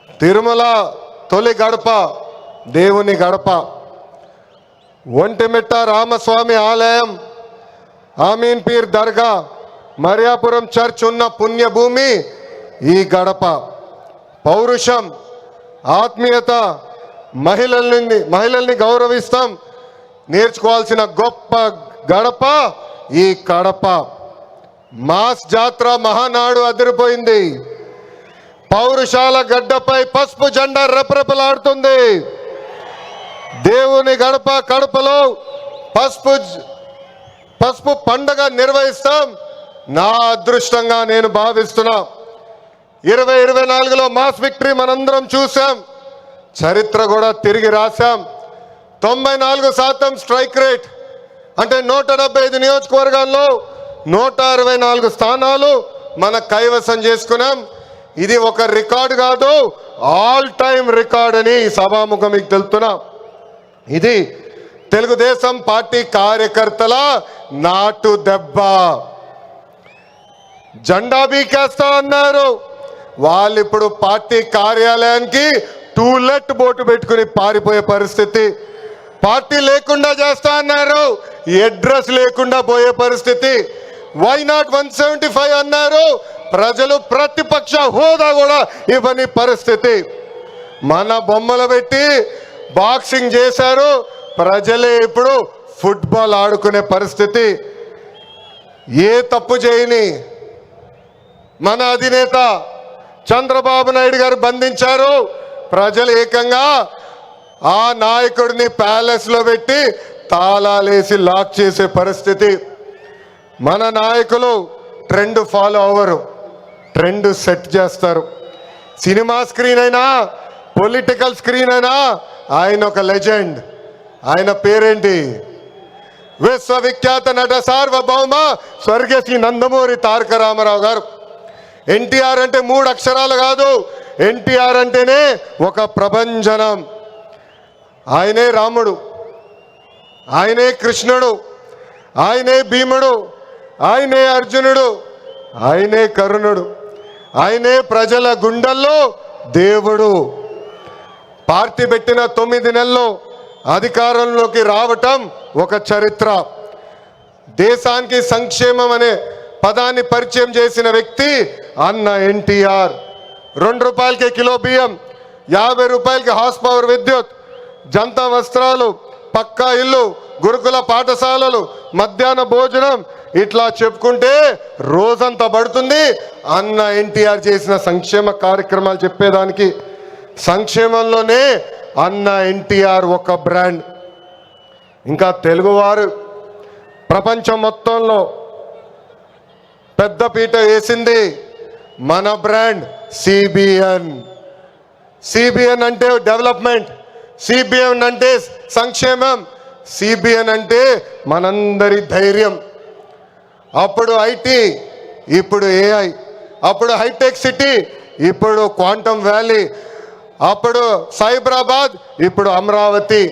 తిరుమల తొలి గడప దేవుని గడప, ఒంటిమిట్ట రామస్వామి ఆలయం, ఆమీన్ పీర్ దర్గా, మరియాపురం చర్చ్ ఉన్న పుణ్యభూమి ఈ గడప. పౌరుషం, ఆత్మీయత, మహిళల్ని గౌరవిస్తాం నేర్చుకోవాల్సిన గొప్ప గడప ఈ కడప. మాస్ జాత్ర మహానాడు అదిరిపోయింది. పౌరుషాల గడ్డపై పసుపు జెండా రెపరెపలాడుతుంది. దేవుని గడప కడపలో పసుపు పండగ నిర్వహిస్తాం. నా అదృష్టంగా నేను భావిస్తున్నా. 2024లో మాస్ విక్టరీ మనందరం చూసాం, చరిత్ర కూడా తిరిగి రాశాం. 94% స్ట్రైక్ రేట్ అంటే 175 నియోజకవర్గాల్లో 164 స్థానాలు మన కైవసం చేసుకున్నాం. ఇది ఒక రికార్డు కాదు, ఆల్ టైమ్ రికార్డ్ అని సభాముఖం మీకు తెలుపుతున్నా. ఇది తెలుగుదేశం పార్టీ కార్యకర్తల నాటు దెబ్బ. జెండా బీకేస్తా అన్నారు, వాళ్ళు ఇప్పుడు పార్టీ కార్యాలయానికి టూలెట్ బోటు పెట్టుకుని పారిపోయే పరిస్థితి. పార్టీ లేకుండా చేస్తా అన్నారు, అడ్రస్ లేకుండా పోయే పరిస్థితి. వై నాట్ 175 అన్నారు, ప్రజలు ప్రతిపక్ష హోదా కూడా ఇవ్వని పరిస్థితి. మన బొమ్మలు పెట్టి బాక్సింగ్ చేశారు, ప్రజలే ఇప్పుడు ఫుట్బాల్ ఆడుకునే పరిస్థితి. ఏ తప్పు చేయని మన అధినేత చంద్రబాబు నాయుడు గారు బంధించారు. ప్రజలు ఏకంగా ఆ నాయకుడిని ప్యాలెస్లో పెట్టి తాళాలేసి లాక్ చేసే పరిస్థితి. మన నాయకులు ట్రెండ్ ఫాలో అవ్వరు, ట్రెండ్ సెట్ చేస్తారు. సినిమా స్క్రీన్ అయినా పొలిటికల్ స్క్రీన్ అయినా ఆయన ఒక లెజెండ్. ఆయన పేరేంటి? విశ్వవిఖ్యాత నట సార్వభౌమ స్వర్గీయ శ్రీ నందమూరి తారక రామారావు గారు. ఎన్టీఆర్ అంటే 3 అక్షరాలు కాదు, ఎన్టీఆర్ అంటేనే ఒక ప్రభంజనం. ఆయనే రాముడు, ఆయనే కృష్ణుడు, ఆయనే భీముడు, ఆయనే అర్జునుడు, ఆయనే కరుణుడు, ఆయనే ప్రజల గుండెల్లో దేవుడు. పార్టీ పెట్టిన 9 నెలల్లో అధికారంలోకి రావటం ఒక చరిత్ర. దేశానికి సంక్షేమం అనే పదాన్ని పరిచయం చేసిన వ్యక్తి అన్న ఎన్టీఆర్. 2 రూపాయలకి కిలో బియ్యం, 50 రూపాయలకి హార్స్ పవర్ విద్యుత్, జంతా వస్త్రాలు, పక్కా ఇల్లు, గురుకుల పాఠశాలలు, మధ్యాహ్న భోజనం, ఇట్లా చెప్పుకుంటే రోజంతా పడుతుంది. అన్న ఎన్టీఆర్ చేసిన సంక్షేమ కార్యక్రమాలు చెప్పేదానికి. సంక్షేమంలోనే అన్న ఎన్టీఆర్ ఒక బ్రాండ్. ఇంకా తెలుగువారు ప్రపంచం మొత్తంలో పెద్దపీట వేసింది మన బ్రాండ్ సిబిఎన్. సిబిఎన్ అంటే డెవలప్మెంట్, సిబిఎన్ అంటే సంక్షేమం, సిబిఎన్ అంటే మనందరి ధైర్యం. అప్పుడు ఐటీ, ఇప్పుడు ఏఐ, అప్పుడు హైటెక్ సిటీ, ఇప్పుడు క్వాంటమ్ వ్యాలీ, అప్పుడు సైబరాబాద్, ఇప్పుడు అమరావతి.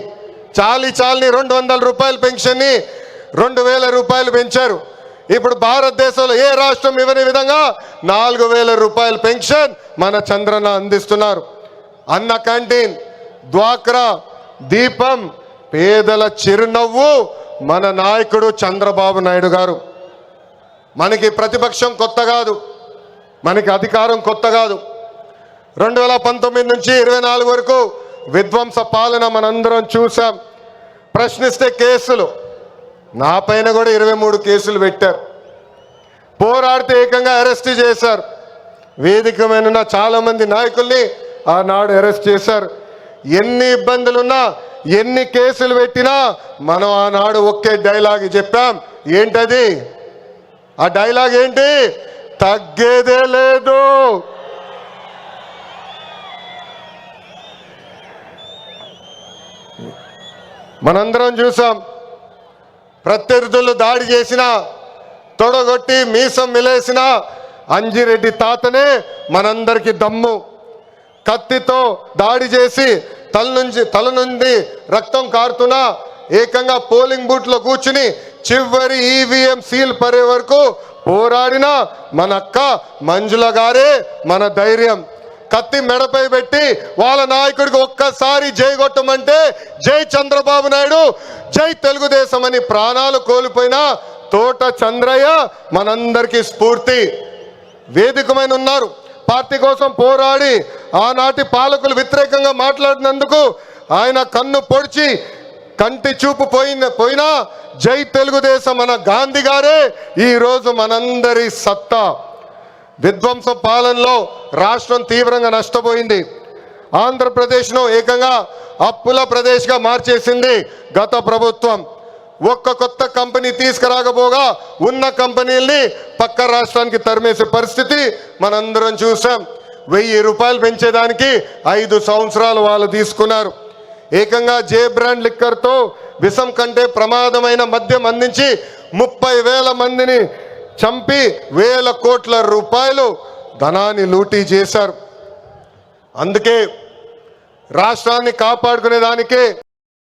చాలని 200 రూపాయల పెన్షన్ని 2000 రూపాయలు పెంచారు. ఇప్పుడు భారతదేశంలో ఏ రాష్ట్రం ఇవ్వని విధంగా 4000 రూపాయల పెన్షన్ మన చంద్రన్న అందిస్తున్నారు. అన్న క్యాంటీన్, డ్వాక్రా, దీపం, పేదల చిరునవ్వు మన నాయకుడు చంద్రబాబు నాయుడు గారు. మనకి ప్రతిపక్షం కొత్త కాదు, మనకి అధికారం కొత్త కాదు. 2019 నుంచి 24 వరకు విధ్వంస పాలన మనందరం చూసాం. ప్రశ్నిస్తే కేసులు, నా పైన కూడా 23 కేసులు పెట్టారు. పోరాడితే ఏకంగా అరెస్ట్ చేశారు. వేదిక మీద చాలా మంది నాయకుల్ని ఆనాడు అరెస్ట్ చేశారు. ఎన్ని ఇబ్బందులున్నా, ఎన్ని కేసులు పెట్టినా మనం ఆనాడు ఒకే డైలాగ్ చెప్పాం. ఏంటది? ఆ డైలాగ్ ఏంటి? తగ్గేదే లేదు. మనందరం చూసాం, ప్రత్యర్థులు దాడి చేసిన, తొడగొట్టి మీసం మిలేసిన అంజిరెడ్డి తాతనే మనందరికీ దమ్ము. కత్తితో దాడి చేసి తల నుండి రక్తం కారుతున్నా ఏకంగా పోలింగ్ బూత్లో కూర్చుని చివరి ఈవీఎం సీల్ పడే వరకు పోరాడిన మన అక్క మంజుల గారే మన ధైర్యం. కత్తి మెడపై పెట్టి వాళ్ళ నాయకుడికి ఒక్కసారి జై కొట్టమంటే జై చంద్రబాబు నాయుడు, జై తెలుగుదేశం అని ప్రాణాలు కోల్పోయిన తోట చంద్రయ్య మనందరికీ స్ఫూర్తి. వేదికమైన ఉన్నారు. పార్టీ కోసం పోరాడి ఆనాటి పాలకులు వ్యతిరేకంగా మాట్లాడినందుకు ఆయన కన్ను పొడిచి కంటి చూపు పోయినా జై తెలుగుదేశం అన్న గాంధీ గారే ఈరోజు మనందరి సత్తా. విధ్వంస పాలనలో రాష్ట్రం తీవ్రంగా నష్టపోయింది. ఆంధ్రప్రదేశ్ను ఏకంగా అప్పుల ప్రదేశ్గా మార్చేసింది గత ప్రభుత్వం. ఒక్క కొత్త కంపెనీ తీసుకురాకపోగా ఉన్న కంపెనీల్ని పక్క రాష్ట్రానికి తరిమేసే పరిస్థితి మనందరం చూసాం. 1000 రూపాయలు పెంచేదానికి 5 సంవత్సరాలు వాళ్ళు తీసుకున్నారు. ఏకంగా జే బ్రాండ్ లిక్కర్తో విషం కంటే ప్రమాదమైన మద్యం అందించి 30,000 మందిని చంపి 1,000 కోట్ల రూపాయలు ధనాన్ని లూటీ చేశారు. అందుకే రాష్ట్రాన్ని కాపాడుకునే దానికే